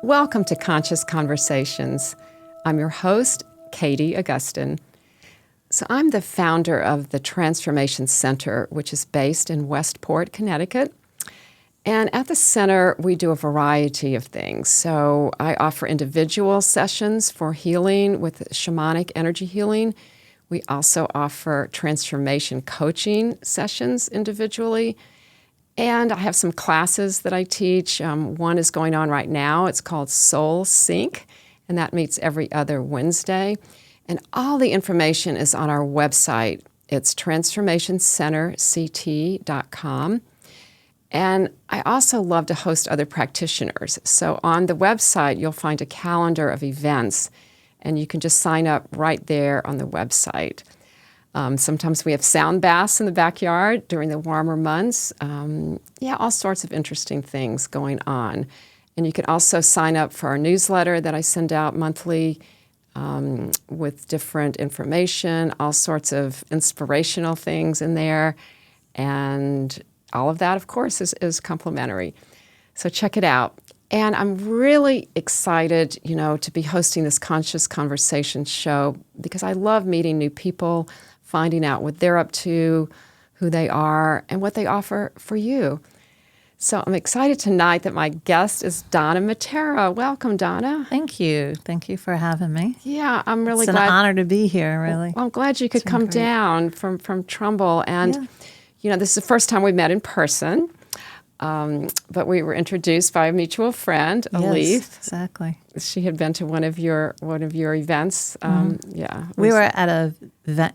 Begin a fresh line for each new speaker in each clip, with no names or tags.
Welcome to Conscious Conversations. I'm your host, Katie Augustyn. So I'm the founder of the Transformation Center, which is based in Westport, Connecticut. And at the center, we do a variety of things. So I offer individual sessions for healing with shamanic energy healing. We also offer transformation coaching sessions individually. And I have some classes that I teach. One is going on right now. It's called Soul Sync, and that meets every other Wednesday. And all the information is on our website. It's transformationcenterct.com. And I also love to host other practitioners. So on the website, you'll find a calendar of events, and you can just sign up right there on the website. Sometimes we have sound baths in the backyard during the warmer months. All sorts of interesting things going on. And you can also sign up for our newsletter that I send out monthly with different information, all sorts of inspirational things in there. And all of that, of course, is complimentary. So check it out. And I'm really excited, to be hosting this Conscious Conversation show because I love meeting new people, finding out what they're up to, who they are, and what they offer for you. So I'm excited tonight that my guest is Donna Matera. Welcome, Donna.
Thank you. Thank you for having me.
Yeah, I'm really
glad. It's an honor to be here, really.
Well, I'm glad you could come down from Trumbull. And, this is the first time we met in person. But we were introduced by a mutual friend, Elise.
Yes, exactly.
She had been to one of your events.
We were at an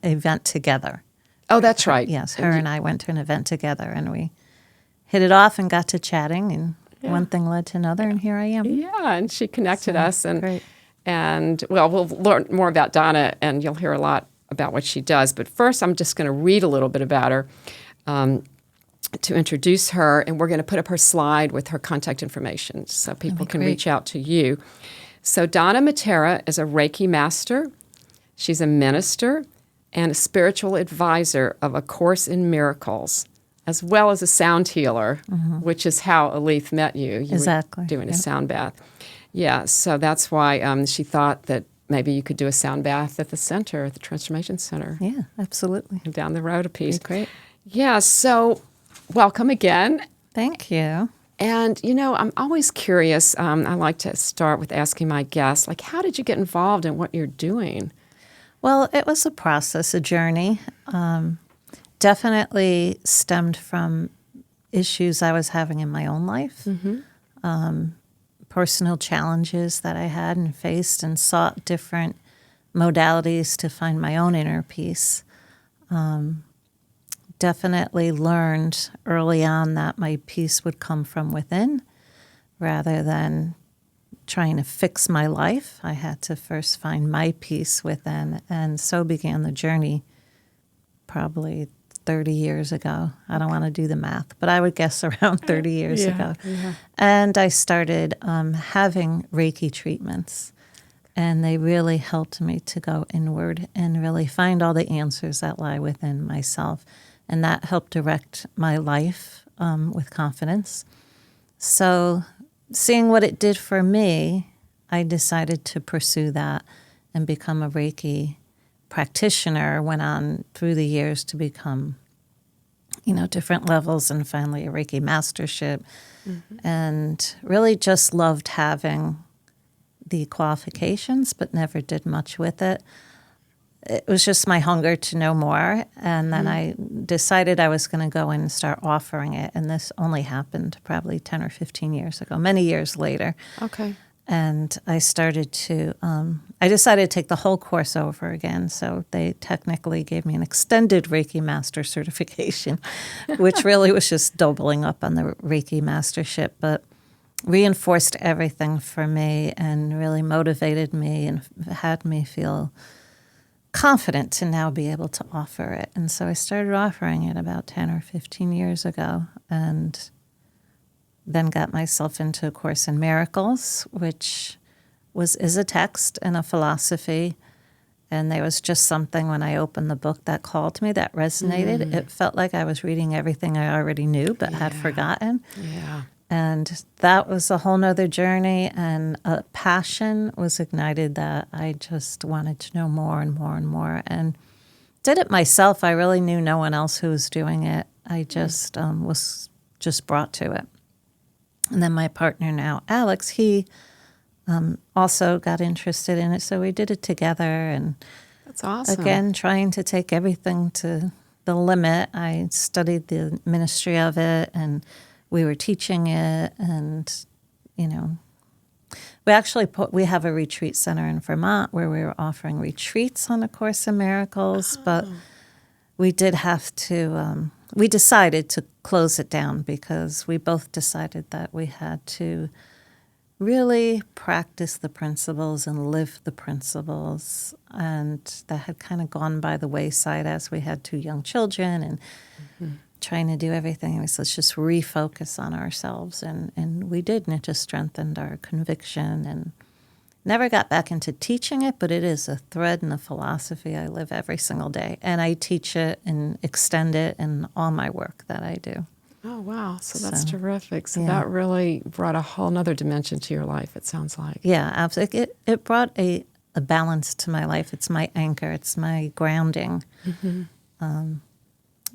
event together.
Oh, that's right.
Yes, her and I went to an event together, and we hit it off and got to chatting, and one thing led to another, and here I am.
Yeah, and she connected us, and we'll learn more about Donna, and you'll hear a lot about what she does. But first, I'm just going to read a little bit about her. To introduce her, and we're going to put up her slide with her contact information so people can reach out to you. So Donna Matera is a Reiki Master. She's a minister and a spiritual advisor of A Course in Miracles, as well as a sound healer, which is how Elise met you. You
exactly.
were doing a sound bath. Yeah, so that's why she thought that maybe you could do a sound bath at the center, at the Transformation Center.
Yeah, absolutely.
And down the road a piece.
Great.
Yeah, so welcome again.
Thank you.
And, I'm always curious. I like to start with asking my guests, how did you get involved in what you're doing?
Well, it was a process, a journey. Definitely stemmed from issues I was having in my own life, personal challenges that I had and faced, and sought different modalities to find my own inner peace. Definitely learned early on that my peace would come from within rather than trying to fix my life. I had to first find my peace within, and so began the journey probably 30 years ago. I don't want to do the math, but I would guess around 30 years ago. Yeah. And I started having Reiki treatments, and they really helped me to go inward and really find all the answers that lie within myself. And that helped direct my life with confidence. So seeing what it did for me, I decided to pursue that and become a Reiki practitioner. Went on through the years to become, different levels, and finally a Reiki Mastership. And really just loved having the qualifications, but never did much with it. It was just my hunger to know more, and then I decided I was going to go in and start offering it, and this only happened probably 10 or 15 years ago, many years later.
Okay.
And I started to, I decided to take the whole course over again, so they technically gave me an extended Reiki Master certification, which really was just doubling up on the Reiki Mastership, but reinforced everything for me and really motivated me and had me feel confident to now be able to offer it. And so I started offering it about 10 or 15 years ago, and then got myself into A Course in Miracles, which is a text and a philosophy. And there was just something when I opened the book that called me, that resonated. It felt like I was reading everything I already knew but had forgotten.
Yeah.
And that was a whole nother journey, and a passion was ignited that I just wanted to know more and more and more, and did it myself. I really knew no one else who was doing it. I just was just brought to it. And then my partner now, Alex, he also got interested in it, so we did it together. And
That's awesome.
again, trying to take everything to the limit. I studied the ministry of it, and we were teaching it, and, you know, we have a retreat center in Vermont where we were offering retreats on A Course in Miracles, but we did have to, we decided to close it down because we both decided that we had to really practice the principles and live the principles, and that had kind of gone by the wayside as we had 2 young children and trying to do everything. So let's just refocus on ourselves, and we did, and it just strengthened our conviction, and never got back into teaching it, but it is a thread in the philosophy I live every single day, and I teach it and extend it in all my work that I do.
Oh, wow. So that's
So,
terrific. So
yeah.
that really brought a whole nother dimension to your life, it sounds like.
Yeah, absolutely. It brought a balance to my life. It's my anchor. It's my grounding.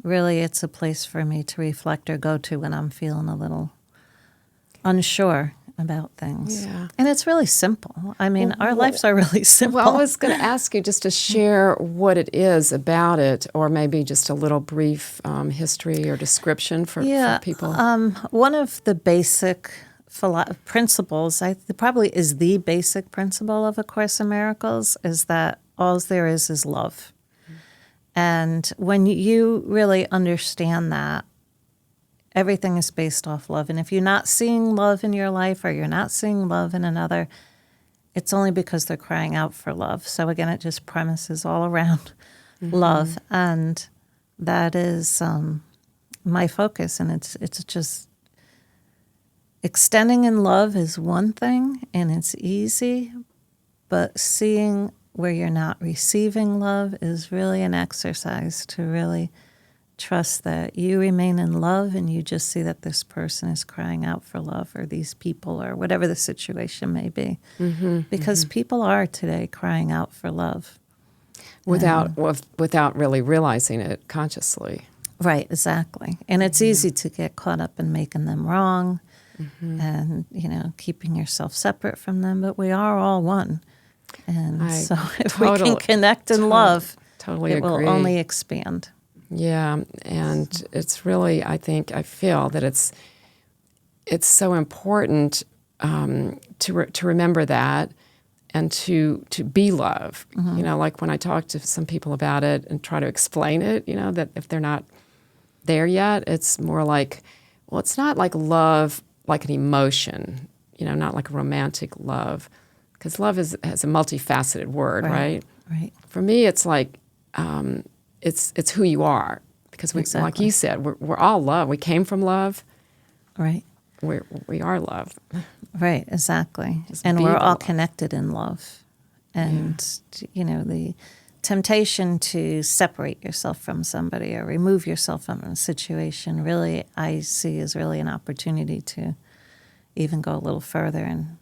Really, it's a place for me to reflect or go to when I'm feeling a little unsure about things.
Yeah.
And it's really simple. I mean, our lives are really simple.
Well, I was going to ask you just to share what it is about it, or maybe just a little brief history or description for people.
One of the basic principles, probably is the basic principle of A Course in Miracles, is that all there is love. And when you really understand that, everything is based off love. And if you're not seeing love in your life, or you're not seeing love in another, it's only because they're crying out for love. So again, it just premises all around love. And that is my focus. And it's just extending in love is one thing, and it's easy, but seeing where you're not receiving love is really an exercise to really trust that you remain in love, and you just see that this person is crying out for love, or these people, or whatever the situation may be. Because people are today crying out for love.
Without really realizing it consciously.
Right, exactly. And it's easy to get caught up in making them wrong and, keeping yourself separate from them, but we are all one. And so if we can connect in love,
totally
it
agree.
will only expand.
Yeah, and it's really, I feel that it's so important to remember that, and to be love. Like when I talk to some people about it and try to explain it, that if they're not there yet, it's more like, well, it's not like love like an emotion, not like a romantic love, because love has a multifaceted word, right?
Right.
For me, it's like it's who you are, because
Exactly.
like you said, we're all love. We came from love.
Right.
We are love.
Right, exactly.
Just
And
be
we're
the
all
love.
connected in love. And, the temptation to separate yourself from somebody or remove yourself from a situation, really, I see as really an opportunity to even go a little further and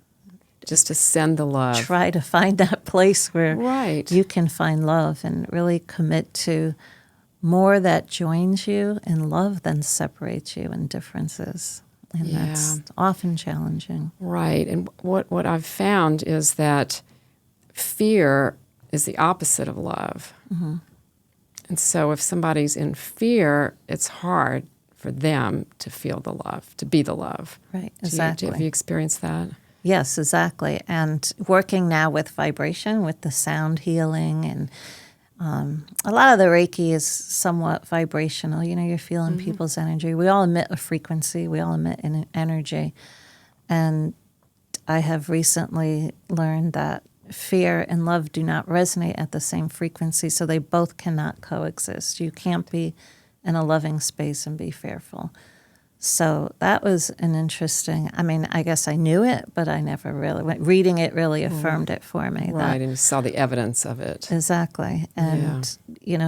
Just to send the love.
try to find that place where
Right.
you can find love, and really commit to more that joins you in love than separates you in differences. And that's often challenging.
Right. And what I've found is that fear is the opposite of love. And so if somebody's in fear, it's hard for them to feel the love, to be the love.
Right, exactly.
Have you experienced that?
Yes, exactly. And working now with vibration, with the sound healing, and a lot of the Reiki is somewhat vibrational. You're feeling people's energy. We all emit a frequency. We all emit an energy. And I have recently learned that fear and love do not resonate at the same frequency, so they both cannot coexist. You can't be in a loving space and be fearful. So that was an interesting, I mean, I guess I knew it, but I never really, reading it really affirmed it for me.
Right, and you saw the evidence of it.
Exactly. And,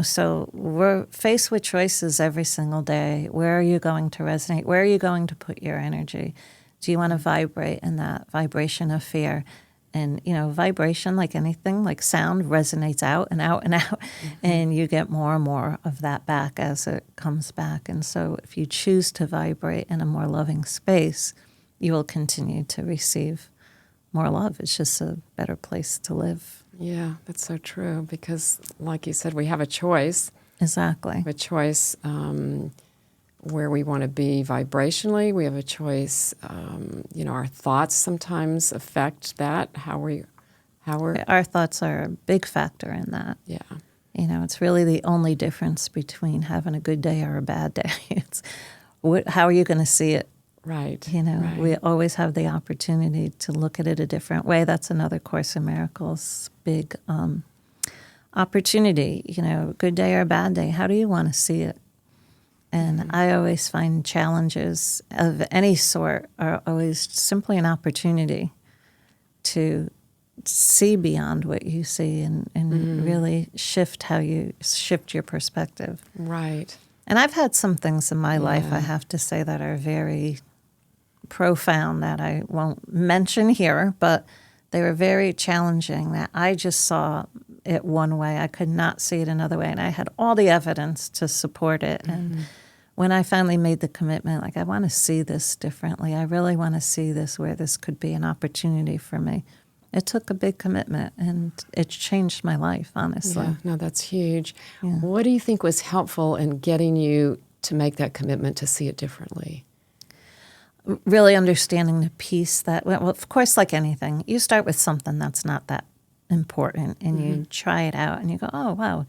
so we're faced with choices every single day. Where are you going to resonate? Where are you going to put your energy? Do you want to vibrate in that vibration of fear? And, vibration, like anything, like sound, resonates out and out and out. And you get more and more of that back as it comes back. And so if you choose to vibrate in a more loving space, you will continue to receive more love. It's just a better place to live.
Yeah, that's so true. Because, like you said, we have a choice.
Exactly.
We have a choice where we want to be vibrationally. We have a choice. Our thoughts sometimes affect that. How we're.
Our thoughts are a big factor in that.
Yeah.
It's really the only difference between having a good day or a bad day. It's how are you going to see it?
Right.
Right. We always have the opportunity to look at it a different way. That's another Course in Miracles big opportunity. Good day or a bad day. How do you want to see it? And I always find challenges of any sort are always simply an opportunity to see beyond what you see and really shift how you shift your perspective.
Right.
And I've had some things in my life, I have to say, that are very profound that I won't mention here, but they were very challenging that I just saw it one way. I could not see it another way. And I had all the evidence to support it. And when I finally made the commitment, like, I want to see this differently. I really want to see this where this could be an opportunity for me. It took a big commitment, and it changed my life, honestly.
Yeah, no, that's huge.
Yeah.
What do you think was helpful in getting you to make that commitment to see it differently?
Really understanding the piece that, well, of course, like anything, you start with something that's not that important, and you try it out, and you go, oh, wow.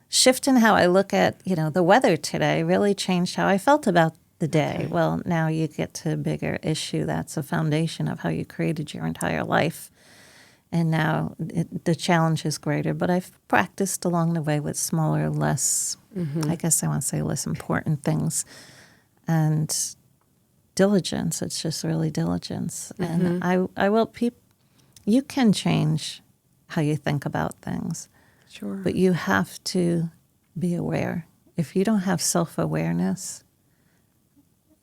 Shifting how I look at, the weather today really changed how I felt about the day. Okay. Well, now you get to a bigger issue. That's a foundation of how you created your entire life. And now the challenge is greater. But I've practiced along the way with smaller, less, I guess I want to say less important things. And diligence. It's just really diligence. And I will, you can change how you think about things.
Sure.
But you have to be aware. If you don't have self-awareness,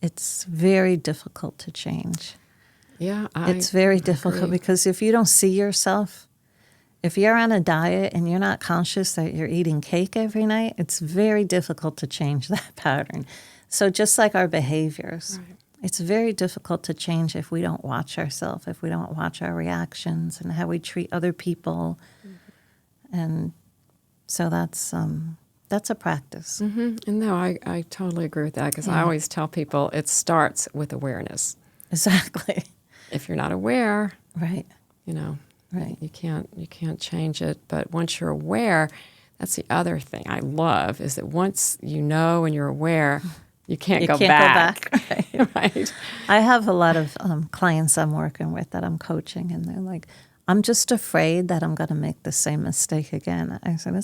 it's very difficult to change.
Yeah,
it's very difficult because if you don't see yourself, if you're on a diet and you're not conscious that you're eating cake every night, it's very difficult to change that pattern. So just like our behaviors, it's very difficult to change if we don't watch ourselves, if we don't watch our reactions and how we treat other people. And so that's a practice.
And no, I totally agree with that because I always tell people it starts with awareness.
Exactly.
If you're not aware,
right,
you can't change it. But once you're aware, that's the other thing I love is that once you know and you're aware, you can't go back. Right.
I have a lot of clients I'm working with that I'm coaching, and they're like, I'm just afraid that I'm going to make the same mistake again. I said,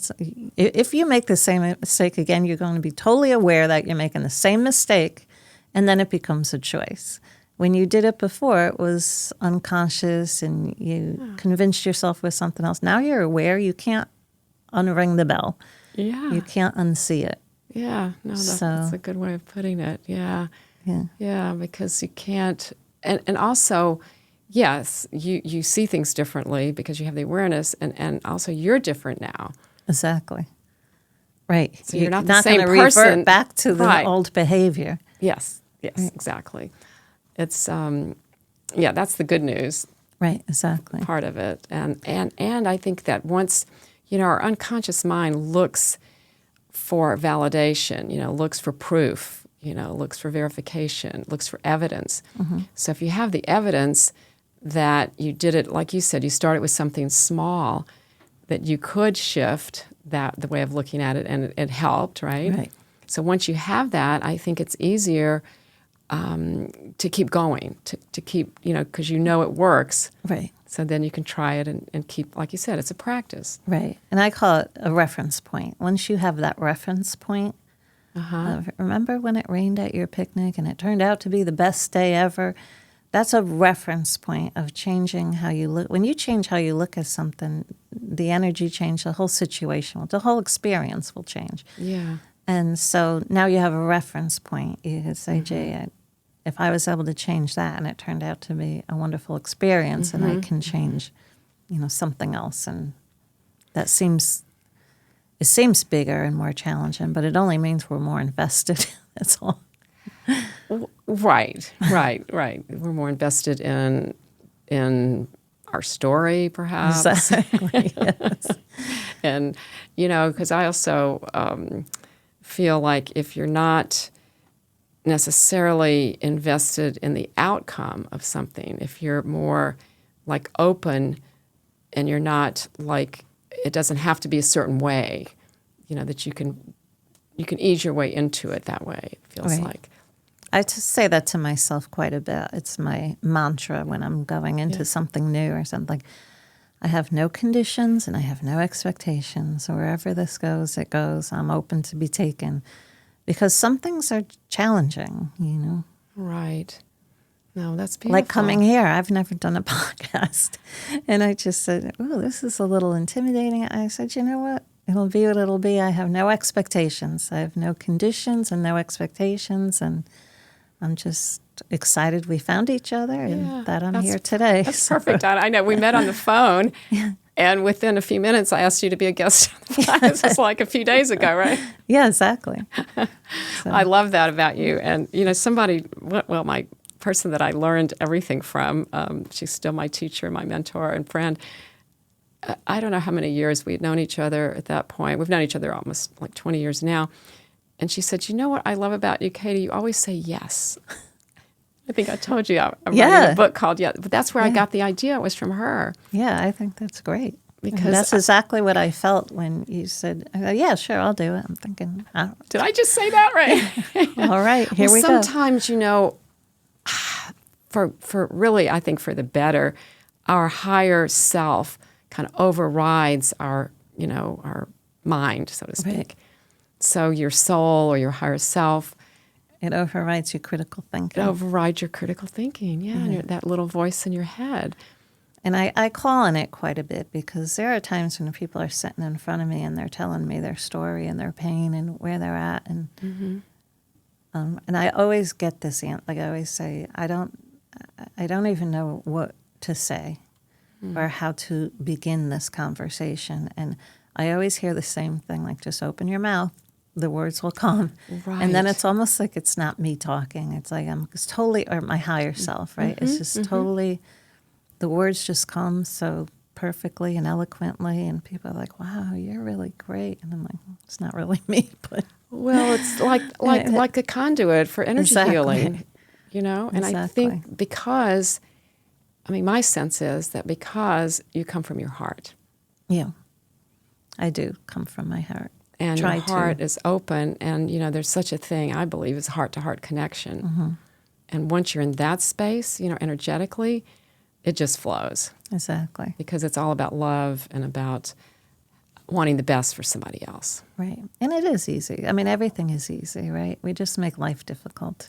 if you make the same mistake again, you're going to be totally aware that you're making the same mistake, and then it becomes a choice. When you did it before, it was unconscious, and you convinced yourself with something else. Now you're aware. You unring the bell.
Yeah.
You can't unsee it.
Yeah. No, that's a good way of putting it. Yeah.
Yeah.
Yeah, because you can't, and also, yes, you see things differently because you have the awareness, and also you're different now.
Exactly. Right.
So you're not the
not
same
gonna
person.
Revert back to the old behavior.
Yes. Yes. Exactly. It's that's the good news.
Right. Exactly.
Part of it, and I think that once, our unconscious mind looks for validation, looks for proof, looks for verification, looks for evidence. So if you have the evidence that you did it, like you said, you started with something small, that you could shift the way of looking at it, and it helped, right?
Right.
So once you have that, I think it's easier to keep going, to keep, because it works.
Right.
So then you can try it and keep, like you said, it's a practice.
Right. And I call it a reference point. Once you have that reference point Remember when it rained at your picnic and it turned out to be the best day ever? That's a reference point of changing how you look. When you change how you look at something, the energy change, the whole situation, the whole experience will change.
Yeah.
And so now you have a reference point. You can say, gee, if I was able to change that and it turned out to be a wonderful experience, and I can change, something else. And that seems bigger and more challenging, but it only means we're more invested. That's all.
Right. We're more invested in our story, perhaps.
Exactly. Yes.
And, because I also feel like if you're not necessarily invested in the outcome of something, if you're more like open and you're not like, it doesn't have to be a certain way, that you can ease your way into it that way, it feels
Right.
like.
I just say that to myself quite a bit. It's my mantra when I'm going into something new or something. I have no conditions and I have no expectations. Wherever this goes, it goes. I'm open to be taken. Because some things are challenging,
Right. No, that's beautiful.
Like coming here, I've never done a podcast. And I just said, oh, this is a little intimidating. I said, you know what? It'll be what it'll be. I have no expectations. I have no conditions and no expectations. And I'm just excited we found each other and that I'm here today.
That's perfect, Donna. I know we met on the phone, and within a few minutes, I asked you to be a guest on the podcast. This was like a few days ago, right?
Yeah, exactly. So.
I love that about you. And, my person that I learned everything from, she's still my teacher, my mentor and friend. I don't know how many years we'd known each other at that point. We've known each other almost like 20 years now. And she said, you know what I love about you, Katie? You always say yes. I think I told you I'm writing a book called Yes. But that's where I got the idea. It was from her.
Yeah, I think that's great.
Because
that's exactly what I felt when you said, yeah, sure, I'll do it. I'm thinking,
did I just say that right?
All right, here we go.
Sometimes, for really, I think for the better, our higher self kind of overrides our mind, so to speak.
Right.
So your soul or your higher self.
It overrides your critical thinking.
It overrides your critical thinking, and that little voice in your head.
And I call on it quite a bit because there are times when people are sitting in front of me and they're telling me their story and their pain and where they're at. And and I always get this answer. Like I always say, I don't even know what to say or how to begin this conversation. And I always hear the same thing, like just open your mouth. The words will come.
Right.
And then it's almost like it's not me talking. It's like it's totally, or my higher self, right? It's just totally, the words just come so perfectly and eloquently. And people are like, wow, you're really great. And I'm like, it's not really me, but.
Well, it's like a conduit for energy healing, And
Exactly.
I think because, my sense is that because you come from your heart.
Yeah, I do come from my heart.
And your heart is open, and there's such a thing, I believe, as heart-to-heart connection. And once you're in that space, energetically, it just flows.
Exactly.
Because it's all about love and about wanting the best for somebody else.
Right. And it is easy. Everything is easy, right? We just make life difficult.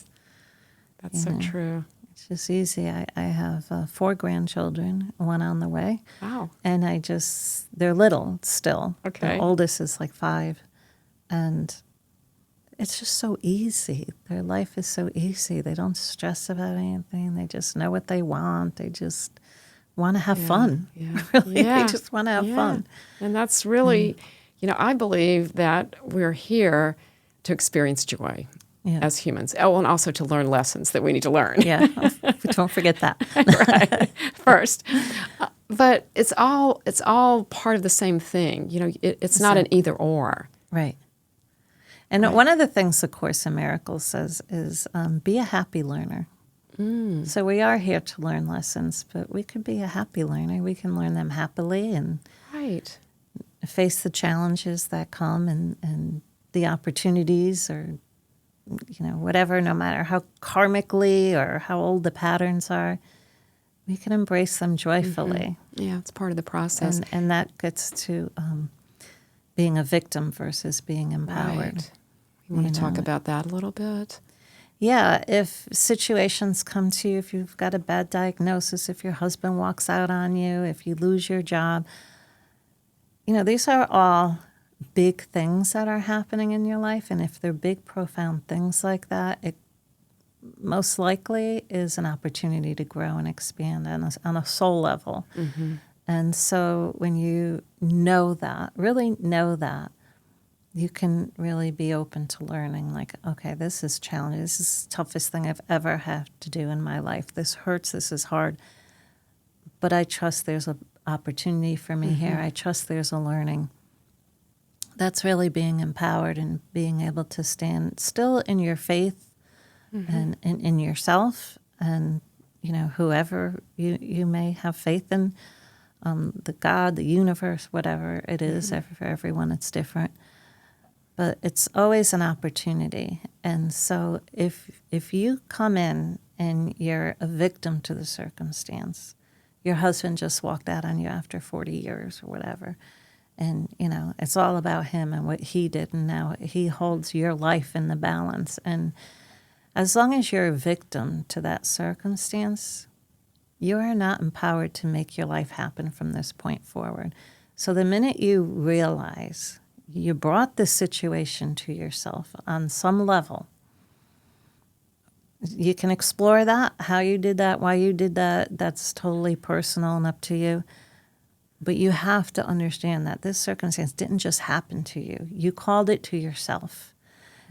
That's so true.
It's just easy. I have 4 grandchildren, 1 on the way.
Wow.
And they're little still.
Okay.
The oldest is like 5. And it's just so easy. Their life is so easy. They don't stress about anything. They just know what they want. They just want to have fun.
Yeah.
Really, they just want to have fun.
And that's really, I believe that we're here to experience joy as humans. Oh, and also to learn lessons that we need to learn.
Yeah, don't forget that.
Right, first. But it's all part of the same thing. It's not an either or.
Right. And one of the things the Course in Miracles says is be a happy learner. So we are here to learn lessons, but we could be a happy learner. We can learn them happily and face the challenges that come and the opportunities or, whatever, no matter how karmically or how old the patterns are, we can embrace them joyfully.
Yeah, it's part of the process.
And that gets to being a victim versus being empowered.
Right. You want to talk about that a little bit?
Yeah, if situations come to you, if you've got a bad diagnosis, if your husband walks out on you, if you lose your job, these are all big things that are happening in your life. And if they're big, profound things like that, it most likely is an opportunity to grow and expand on a soul level.
Mm-hmm.
And so when you know that, really know that, you can really be open to learning, like, okay, this is challenging. This is the toughest thing I've ever had to do in my life. This hurts. This is hard. But I trust there's an opportunity for me here. I trust there's a learning. That's really being empowered and being able to stand still in your faith and in yourself and, whoever you may have faith in, the God, the universe, whatever it is. For everyone, it's different. But it's always an opportunity. And so if you come in and you're a victim to the circumstance, your husband just walked out on you after 40 years or whatever, and, it's all about him and what he did, and now he holds your life in the balance. And as long as you're a victim to that circumstance, you are not empowered to make your life happen from this point forward. So the minute you realize you brought this situation to yourself on some level, you can explore that, how you did that, why you did that. That's totally personal and up to you. But you have to understand that this circumstance didn't just happen to you. You called it to yourself.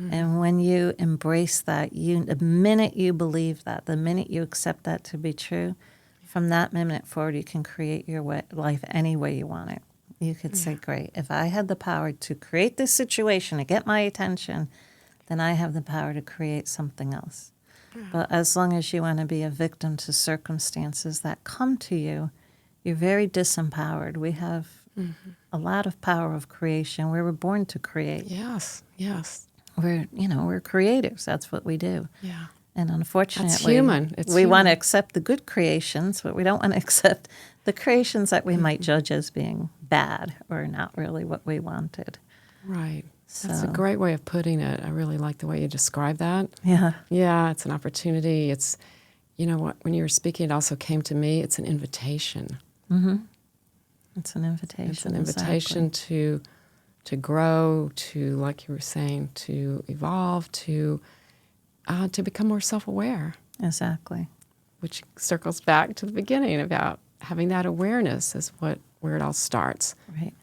And when you embrace that, the minute you believe that, the minute you accept that to be true, from that minute forward, you can create your life any way you want it. You could say, great, if I had the power to create this situation to get my attention, then I have the power to create something else. But as long as you want to be a victim to circumstances that come to you, you're very disempowered. We have a lot of power of creation. We were born to create.
Yes.
We're creatives. That's what we do.
Yeah.
And unfortunately,
that's human.
We want to accept the good creations, but we don't want to accept the creations that we might judge as being bad or not really what we wanted.
Right. That's a great way of putting it. I really like the way you describe that.
Yeah.
Yeah, it's an opportunity. It's, when you were speaking, it also came to me, it's an invitation.
Mm-hmm. It's an invitation.
It's an invitation to grow, to, like you were saying, to evolve, to become more self-aware.
Exactly.
Which circles back to the beginning about having that awareness is where it all starts.
Right.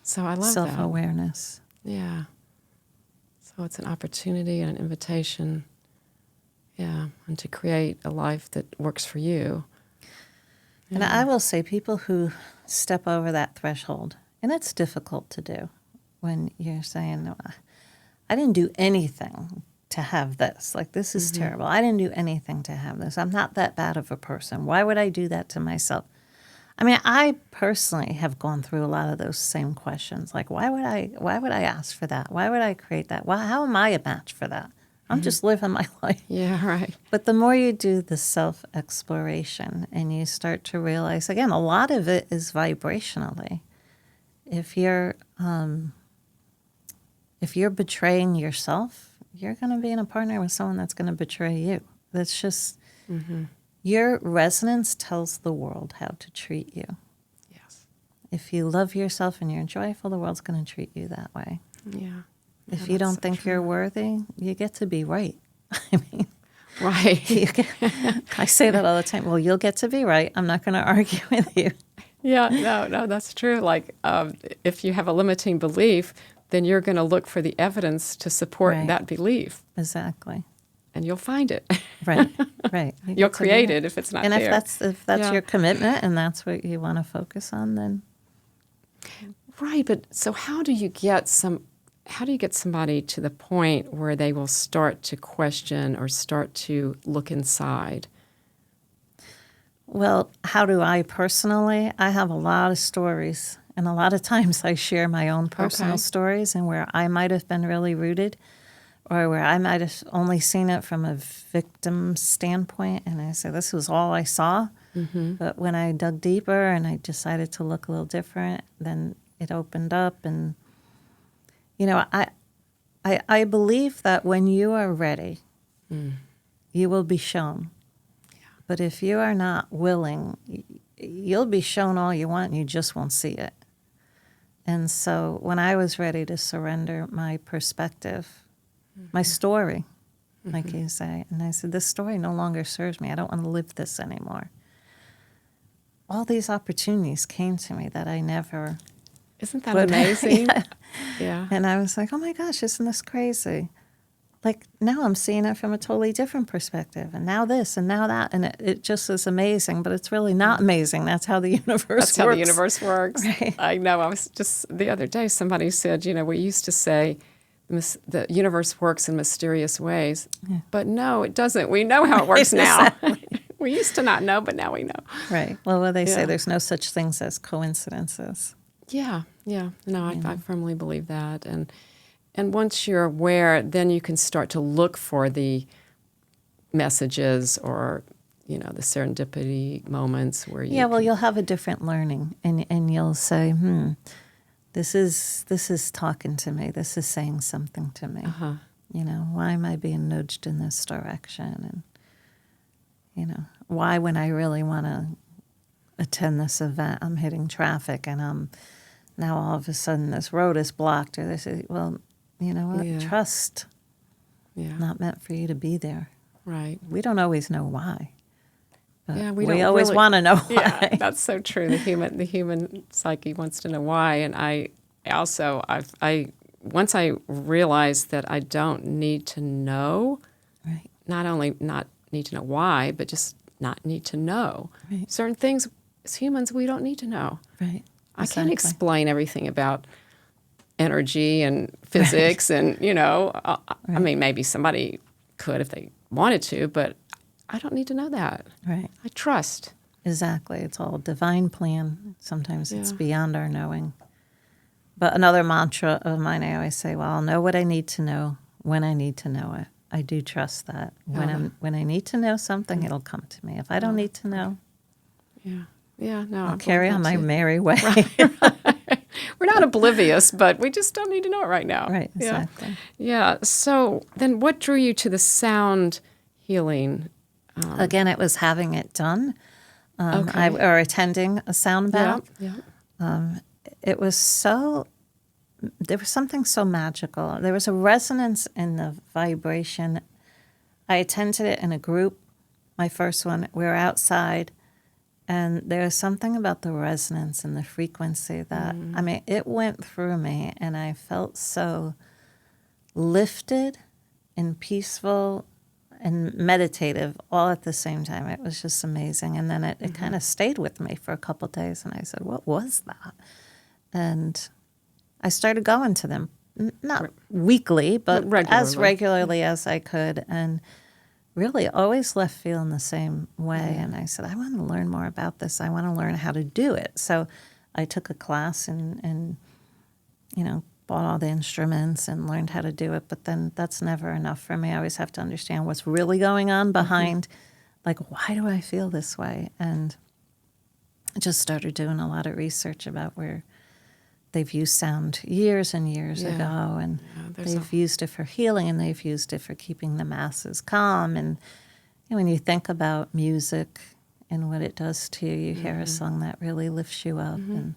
So I love that.
Self-awareness.
Yeah. So it's an opportunity and an invitation, and to create a life that works for you. Yeah.
And I will say people who step over that threshold, and it's difficult to do when you're saying, I didn't do anything to have this. Like, this is terrible. I didn't do anything to have this. I'm not that bad of a person. Why would I do that to myself? I mean, I personally have gone through a lot of those same questions. Like, why would I ask for that? Why would I create that? How am I a match for that? I'm just living my life.
Yeah, right.
But the more you do the self-exploration and you start to realize, again, a lot of it is vibrationally. If you're betraying yourself, you're going to be in a partner with someone that's going to betray you. That's just, your resonance tells the world how to treat you.
Yes.
If you love yourself and you're joyful, the world's going to treat you that way.
Yeah.
If you don't think you're worthy, you get to be right. I mean,
right.
I say that all the time. Well, you'll get to be right. I'm not going to argue with you.
Yeah, no, that's true. Like, if you have a limiting belief, then you're going to look for the evidence to support that belief.
Exactly.
And you'll find it.
Right.
You'll create it if it's not
there. And if that's your commitment and that's what you want to focus on, then.
Right, but so how do you get somebody to the point where they will start to question or start to look inside?
Well, how do I personally? I have a lot of stories, and a lot of times I share my own personal stories and where I might have been really rooted or where I might have only seen it from a victim standpoint, and I say, this was all I saw. But when I dug deeper and I decided to look a little different, then it opened up. And, I believe that when you are ready, you will be shown. But if you are not willing, you'll be shown all you want and you just won't see it. And so when I was ready to surrender my perspective, my story, like you say, and I said, this story no longer serves me. I don't want to live this anymore. All these opportunities came to me that I never...
Isn't that amazing?
Yeah.
Yeah.
And I was like, oh my gosh, isn't this crazy? Like now I'm seeing it from a totally different perspective. And now this and now that. And it just is amazing, but it's really not amazing. That's how the universe works.
That's how the universe works.
Right.
I know. I was just the other day, somebody said, we used to say the universe works in mysterious ways. Yeah. But no, it doesn't. We know how it works now. We used to not know, but now we know.
Right. Well, what they say, there's no such things as coincidences.
Yeah. No, I firmly believe that. And once you're aware, then you can start to look for the messages or, the serendipity moments where you...
Yeah, well, you'll have a different learning, and you'll say, this is talking to me. This is saying something to me.
Uh-huh.
Why am I being nudged in this direction? And, why when I really want to attend this event, I'm hitting traffic and I'm now all of a sudden this road is blocked or this is, well, you know what?
Yeah.
Trust.
Yeah.
Not meant for you to be there.
Right.
We don't always know why. But
Yeah,
we always want to know why.
Yeah, that's so true. The human psyche wants to know why, and I also once I realized that I don't need to know,
Right.
not only not need to know why, but just not need to know
Right.
certain things. As humans, we don't need to know.
Right.
I can't explain everything about energy and physics, and I mean, maybe somebody could if they wanted to, but I don't need to know that.
Right.
I trust.
Exactly. It's all divine plan. Sometimes it's
Yeah.
beyond our knowing. But another mantra of mine, I always say, well, I'll know what I need to know when I need to know it. I do trust that. When I need to know something, it'll come to me. If I don't need to know,
Yeah, no.
I'll carry on my merry way.
We're not oblivious, but we just don't need to know it right now.
Right, exactly.
Yeah. So then what drew you to the sound healing?
Again, it was having it done
Okay.
or attending a sound bath.
Yeah.
It was there was something so magical. There was a resonance in the vibration. I attended it in a group, my first one. We were outside, and there was something about the resonance and the frequency that, I mean, it went through me, and I felt so lifted and peaceful and meditative all at the same time. It was just amazing. And then it kind of stayed with me for a couple of days, and I said, what was that? And I started going to them, not weekly, but as regularly as I could, and really always left feeling the same way. And I said, I want to learn more about this. I want to learn how to do it. So I took a class and bought all the instruments and learned how to do it. But then that's never enough for me. I always have to understand what's really going on behind, like, why do I feel this way? And I just started doing a lot of research about where they've used sound years and years ago, and they've used it for healing, and they've used it for keeping the masses calm. And when you think about music and what it does to you, you hear a song that really lifts you up, and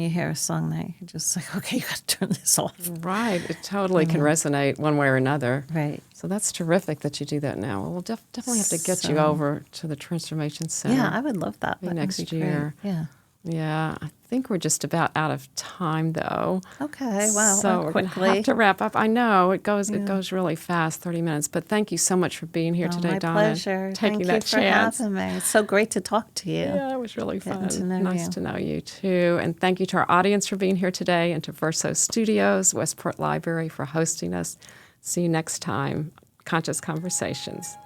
you hear a song that you're just like, okay, you got to turn this off.
Right. It totally can resonate one way or another.
Right.
So that's terrific that you do that now. Well, we'll definitely have to get you over to the Transformation Center.
Yeah, I would love that.
Next year.
Great. Yeah.
Yeah, I think we're just about out of time, though.
Okay, wow,
so we're going to have to wrap up. I know it goes really fast, 30 minutes. But thank you so much for being here today,
my
Donna.
Pleasure.
Taking
thank
that
you
chance.
for having me. It's so great to talk to you.
Yeah, it was really fun.
To know
nice
you.
to know you too. And thank you to our audience for being here today, and to Verso Studios, Westport Library for hosting us. See you next time. Conscious Conversations.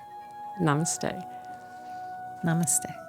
Namaste.
Namaste.